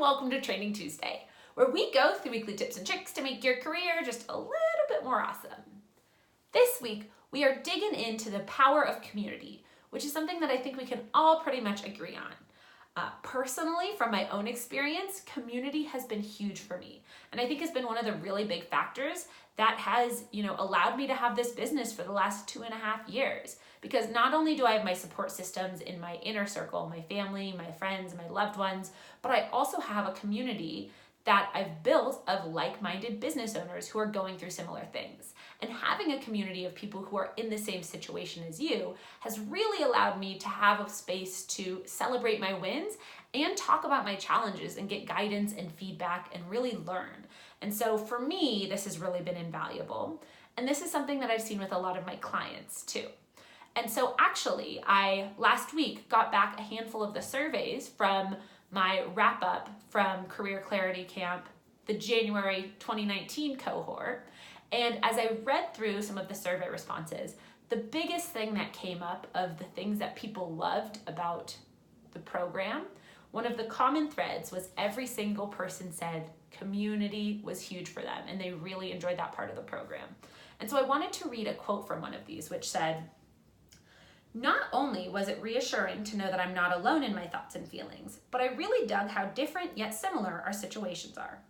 welcome to Training Tuesday, where we go through weekly tips and tricks to make your career just a little bit more awesome. This week, we are digging into the power of community, which is something that I think we can all pretty much agree on. Personally, from my own experience, community has been huge for me, and I think has been one of the really big factors that has, allowed me to have this business for the last 2.5 years. Because not only do I have my support systems in my inner circle, my family, my friends, my loved ones, but I also have a community that I've built of like-minded business owners who are going through similar things. And having a community of people who are in the same situation as you has really allowed me to have a space to celebrate my wins and talk about my challenges and get guidance and feedback and really learn. And so for me, this has really been invaluable. And this is something that I've seen with a lot of my clients too. And so actually, I last week got back a handful of the surveys from my wrap up from Career Clarity Camp, the January 2019 cohort. And as I read through some of the survey responses, the biggest thing that came up of the things that people loved about the program, one of the common threads was every single person said community was huge for them and they really enjoyed that part of the program. And so I wanted to read a quote from one of these, which said, "Not only was it reassuring to know that I'm not alone in my thoughts and feelings, but I really dug how different yet similar our situations are.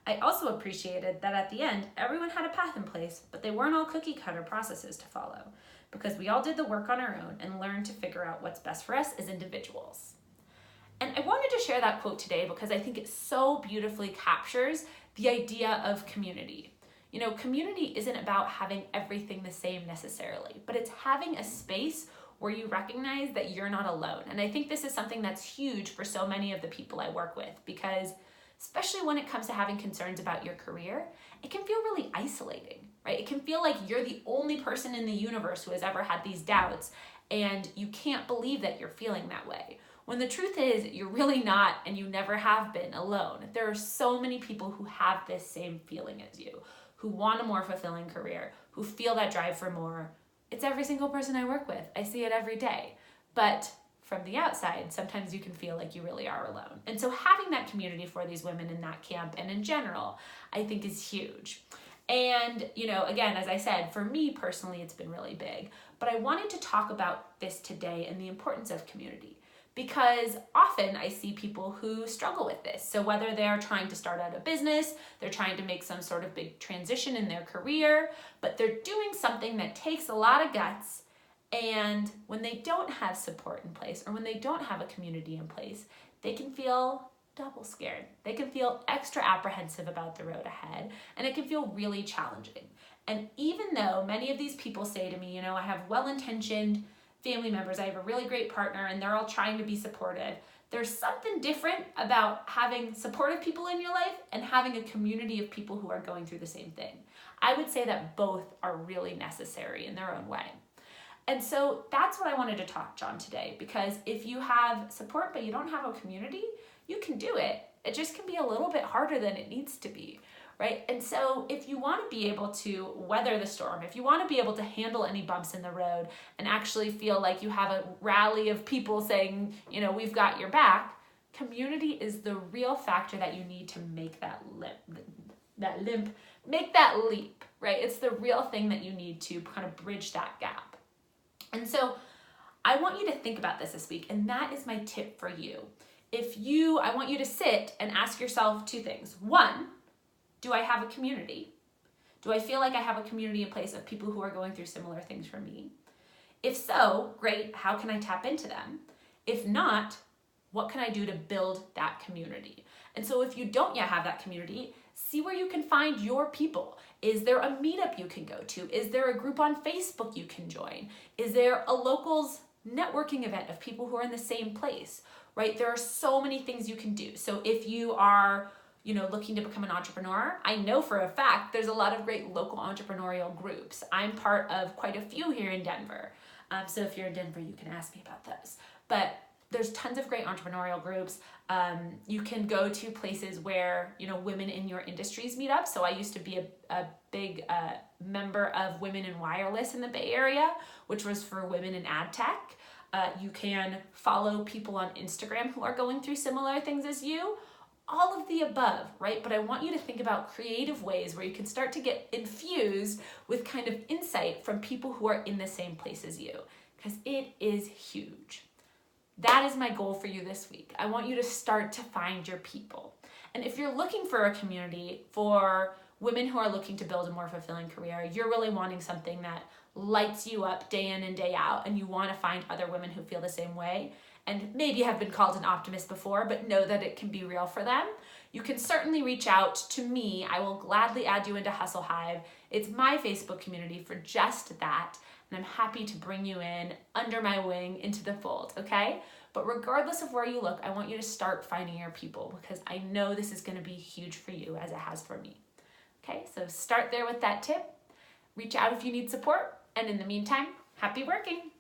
I also appreciated that at the end, everyone had a path in place, but they weren't all cookie cutter processes to follow, because we all did the work on our own and learned to figure out what's best for us as individuals." And I wanted to share that quote today because I think it so beautifully captures the idea of community. Community isn't about having everything the same necessarily, but it's having a space where you recognize that you're not alone. And I think this is something that's huge for so many of the people I work with, because especially when it comes to having concerns about your career, it can feel really isolating, right? It can feel like you're the only person in the universe who has ever had these doubts, and you can't believe that you're feeling that way. When the truth is, you're really not, and you never have been alone. There are so many people who have this same feeling as you, who want a more fulfilling career, who feel that drive for more. It's every single person I work with. I see it every day. But from the outside, sometimes you can feel like you really are alone. And so having that community for these women in that camp and in general, I think is huge. And, again, as I said, for me personally, it's been really big. But I wanted to talk about this today and the importance of community, because often I see people who struggle with this. So whether they're trying to start out a business, they're trying to make some sort of big transition in their career, but they're doing something that takes a lot of guts. And when they don't have support in place, or when they don't have a community in place, they can feel double scared. They can feel extra apprehensive about the road ahead, and it can feel really challenging. And even though many of these people say to me, I have well-intentioned family members, I have a really great partner, and they're all trying to be supportive, there's something different about having supportive people in your life and having a community of people who are going through the same thing. I would say that both are really necessary in their own way. And so that's what I wanted to touch on today, because if you have support but you don't have a community, you can do it. It just can be a little bit harder than it needs to be, right? And so if you want to be able to weather the storm, if you want to be able to handle any bumps in the road and actually feel like you have a rally of people saying, we've got your back, community is the real factor that you need to make that leap, right? It's the real thing that you need to kind of bridge that gap. And so I want you to think about this week, and that is my tip for you. I want you to sit and ask yourself two things. One, do I have a community? Do I feel like I have a community in place of people who are going through similar things for me? If so, great, how can I tap into them? If not, what can I do to build that community? And so if you don't yet have that community, see where you can find your people. Is there a meetup you can go to? Is there a group on Facebook you can join? Is there a locals networking event of people who are in the same place, right? There are so many things you can do. So if you are looking to become an entrepreneur, I know for a fact there's a lot of great local entrepreneurial groups. I'm part of quite a few here in Denver. So if you're in Denver, you can ask me about those. But there's tons of great entrepreneurial groups. You can go to places where, women in your industries meet up. So I used to be a big member of Women in Wireless in the Bay Area, which was for women in ad tech. You can follow people on Instagram who are going through similar things as you, all of the above, right? But I want you to think about creative ways where you can start to get infused with kind of insight from people who are in the same place as you, because it is huge. That is my goal for you this week. I want you to start to find your people. And if you're looking for a community for women who are looking to build a more fulfilling career, you're really wanting something that lights you up day in and day out, and you want to find other women who feel the same way, and maybe have been called an optimist before, but know that it can be real for them, you can certainly reach out to me. I will gladly add you into Hustle Hive. It's my Facebook community for just that, and I'm happy to bring you in under my wing into the fold, okay? But regardless of where you look, I want you to start finding your people, because I know this is going to be huge for you as it has for me. Okay, so start there with that tip. Reach out if you need support, and in the meantime, happy working.